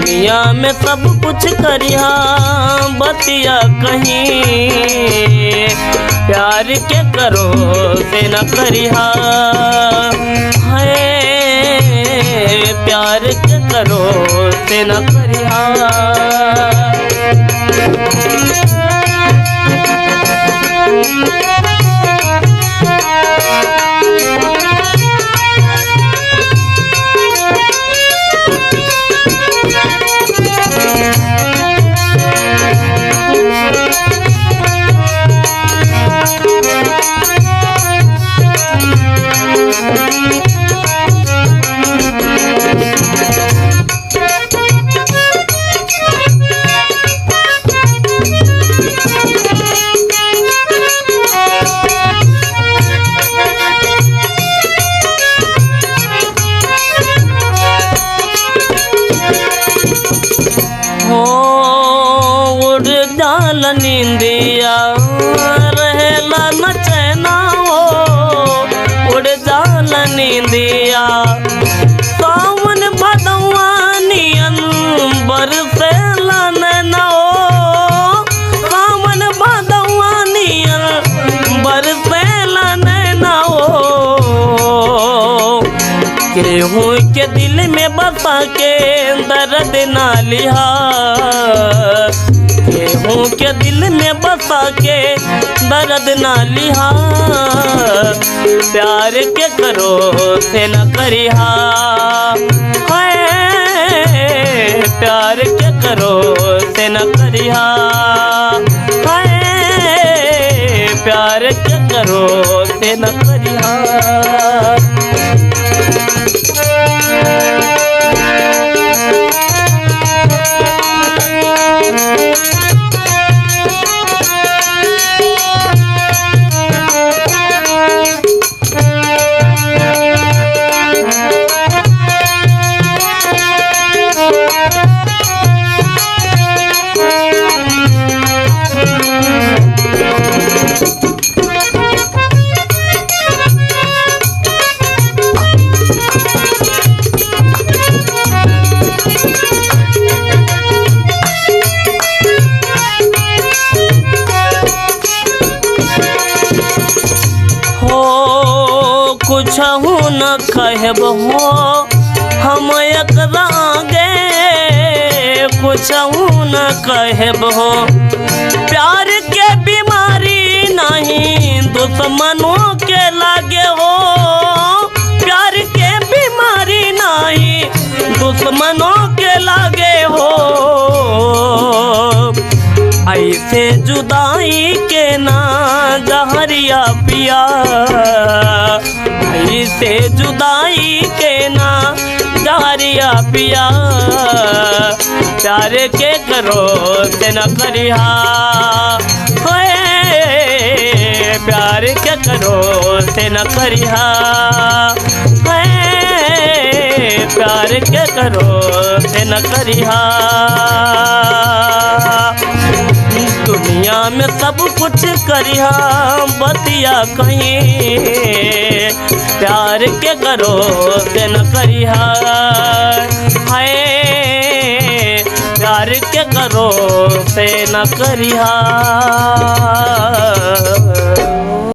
दुनिया में सब कुछ करिहा बतिया कहीं, प्यार के करो से न करिहा, है प्यार के करो से न करिहा। नींदिया रहेला न चैना हो, उड़ जाला नींदिया सावन भदवा नियन बरसेला नैना हो, सावन भदवा नियन बरसेला नैना हो। केहू के दिल में बसा के दर्द ना लिहा, केहू के दिल में बसा के दर्द ना लिहा, प्यार के करो से न करिहा, प्यार के करो से न करिहा, प्यार के करो से न करिहा। कुछहु न कहब हो हम एकरा आगे, कुछहु न कहब हो, प्यार के बीमारी नहीं दुश्मनों के लागे हो, प्यार के बीमारी नहीं दुश्मनों के लागे हो। ऐसे जुदाई के ना जहरिया पिया, ऐसे जुदाई के ना जहरिया पिया, प्यार के करो से न करिहा, प्यार के करो से न करिहा, प्यार के करो से न करिहा। दुनिया में सब कुछ करिहा बतिया कहीं, प्यार के करो से न करिहा, प्यार के करो से न करिहा।